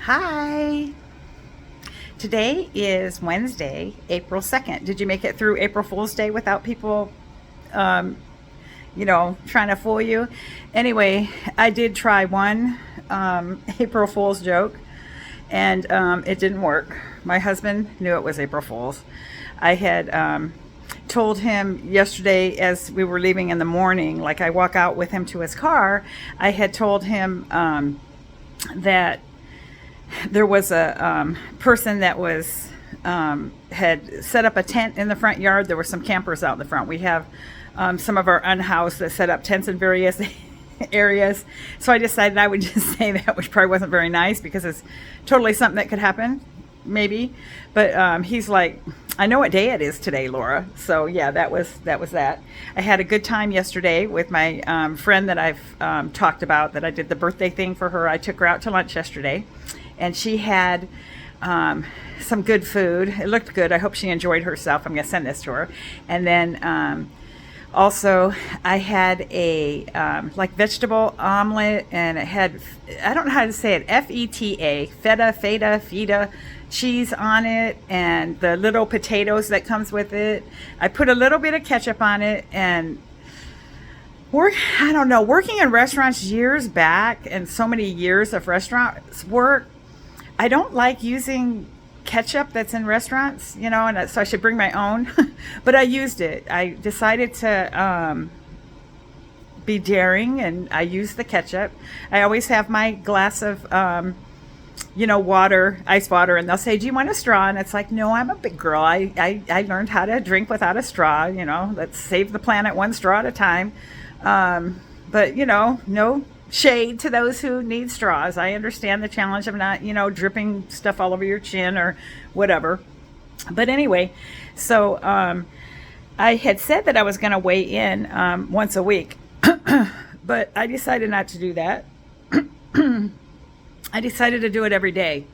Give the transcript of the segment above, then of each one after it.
Hi. Today is Wednesday, April 2nd. Did you make it through April Fool's Day without people, um, trying to fool you? Anyway, I did try one April Fool's joke and it didn't work. My husband knew it was April Fool's. I had told him yesterday as we were leaving in the morning, like I walk out with him to his car, I had told him that there was a person that was had set up a tent in the front yard. There were some campers out in the front. We have some of our unhoused that set up tents in various areas. So I decided I would just say that, which probably wasn't very nice because it's totally something that could happen, maybe. But he's like, I know what day it is today, Laura. So yeah, that was that. I had a good time yesterday with my friend that I've talked about, that I did the birthday thing for her. I took her out to lunch yesterday, and she had some good food. It looked good. I hope she enjoyed herself. I'm going to send this to her. And then also, I had a like vegetable omelet, and it had, I don't know how to say it, feta, feta, cheese on it, and the little potatoes that comes with it. I put a little bit of ketchup on it, and I don't know, working in restaurants years back and so many years of restaurants work, I don't like using ketchup that's in restaurants, and so I should bring my own. But I used it. I decided to be daring, and I used the ketchup. I always have my glass of, water, ice water, and they'll say, "Do you want a straw?" And it's like, no, I'm a big girl. I learned how to drink without a straw. Let's save the planet one straw at a time. But, no shade to those who need straws. I understand the challenge of not, dripping stuff all over your chin or whatever. But anyway, so I had said that I was going to weigh in once a week, but I decided not to do that. I decided to do it every day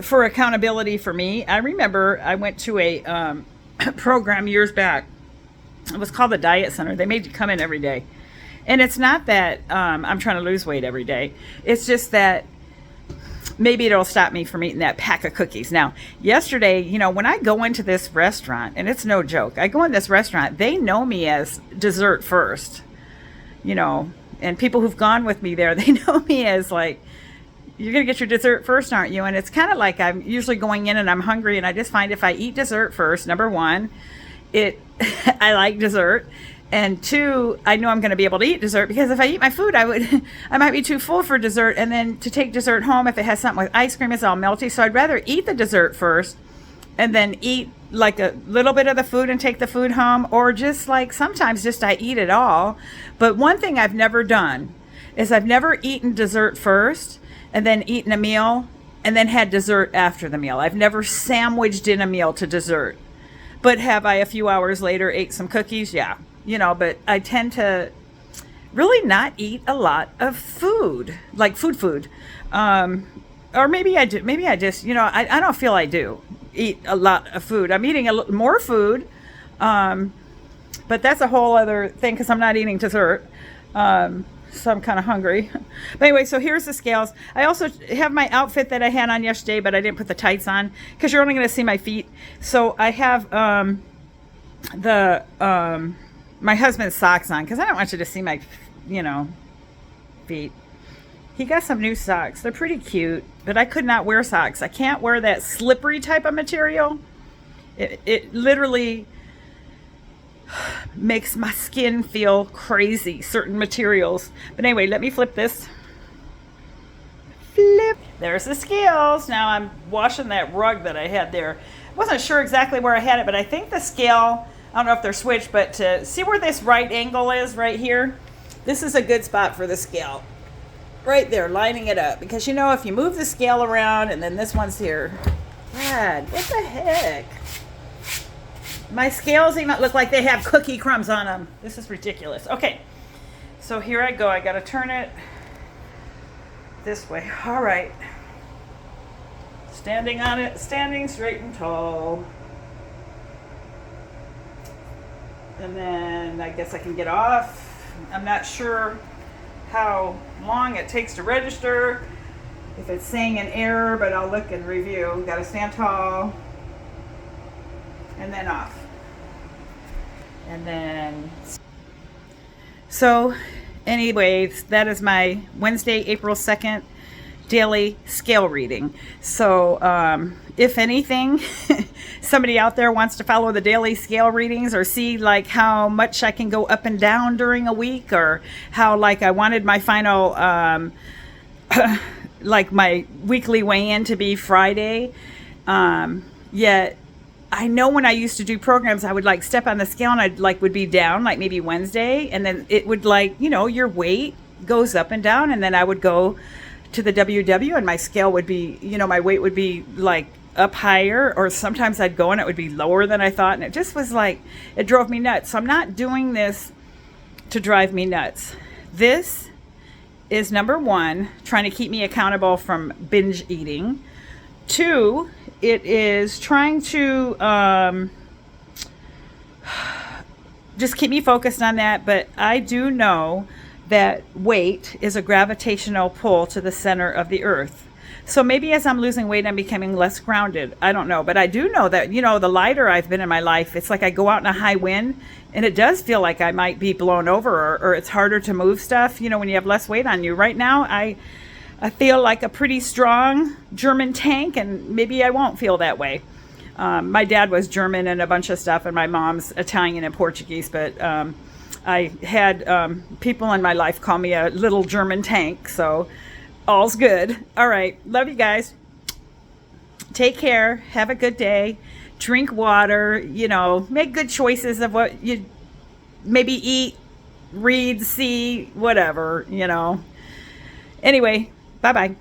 for accountability for me. I remember I went to a program years back. It was called the Diet Center. They made you come in every day. And it's not that I'm trying to lose weight every day. It's just that maybe it'll stop me from eating that pack of cookies. Now, yesterday, when I go into this restaurant, and it's no joke, I go in this restaurant, they know me as dessert first, and people who've gone with me there, they know me as like, you're going to get your dessert first, aren't you? And it's kind of like I'm usually going in and I'm hungry, and I just find if I eat dessert first, number one, I like dessert. And two, I know I'm going to be able to eat dessert, because if I eat my food, I might be too full for dessert. And then to take dessert home, if it has something with ice cream, it's all melty. So I'd rather eat the dessert first and then eat like a little bit of the food and take the food home, or just like sometimes just I eat it all. But one thing I've never done is I've never eaten dessert first and then eaten a meal and then had dessert after the meal. I've never sandwiched in a meal to dessert. But have I a few hours later ate some cookies? Yeah. But I tend to really not eat a lot of food, like food. Or maybe I do. Maybe I just, I don't feel I do eat a lot of food. I'm eating a little more food. But that's a whole other thing, because I'm not eating dessert. So I'm kind of hungry. But anyway, so here's the scales. I also have my outfit that I had on yesterday, but I didn't put the tights on because you're only going to see my feet. So I have my husband's socks on, because I don't want you to see my, feet. He got some new socks. They're pretty cute, but I could not wear socks. I can't wear that slippery type of material. It literally makes my skin feel crazy, certain materials. But anyway, let me flip this. Flip. There's the scales. Now I'm washing that rug that I had there. Wasn't sure exactly where I had it, but I think the scale, I don't know if they're switched, but to see where this right angle is right here, this is a good spot for the scale. Right there, lining it up. Because if you move the scale around and then this one's here, God, what the heck? My scales even look like they have cookie crumbs on them. This is ridiculous. Okay, so here I go. I got to turn it this way. All right. Standing on it, standing straight and tall. And then I guess I can get off. I'm not sure how long it takes to register. if it's saying an error, but I'll look and review. Got to stand tall and then off. And then, so anyways, that is my Wednesday, April 2nd daily scale reading. So if anything, somebody out there wants to follow the daily scale readings or see like how much I can go up and down during a week, or how like I wanted my final like my weekly weigh-in to be Friday, yet I know when I used to do programs, I would like step on the scale and I'd like would be down like maybe Wednesday, and then it would like, you know, your weight goes up and down, and then I would go to the WW and my scale would be, you know, my weight would be like up higher, or sometimes I'd go and it would be lower than I thought, and it just was like, it drove me nuts. So I'm not doing this to drive me nuts. This is number one, trying to keep me accountable from binge eating. Two, it is trying to just keep me focused on that. But I do know that weight is a gravitational pull to the center of the earth. So maybe as I'm losing weight, I'm becoming less grounded. I don't know. But I do know that, you know, the lighter I've been in my life, it's like I go out in a high wind and it does feel like I might be blown over, or it's harder to move stuff, you know, when you have less weight on you. Right now, I feel like a pretty strong German tank, and maybe I won't feel that way. My dad was German and a bunch of stuff, and my mom's Italian and Portuguese, but I had people in my life call me a little German tank, so all's good. All right. Love you guys. Take care. Have a good day. Drink water. You know, make good choices of what you maybe eat, read, see, whatever, you know. Anyway, bye-bye.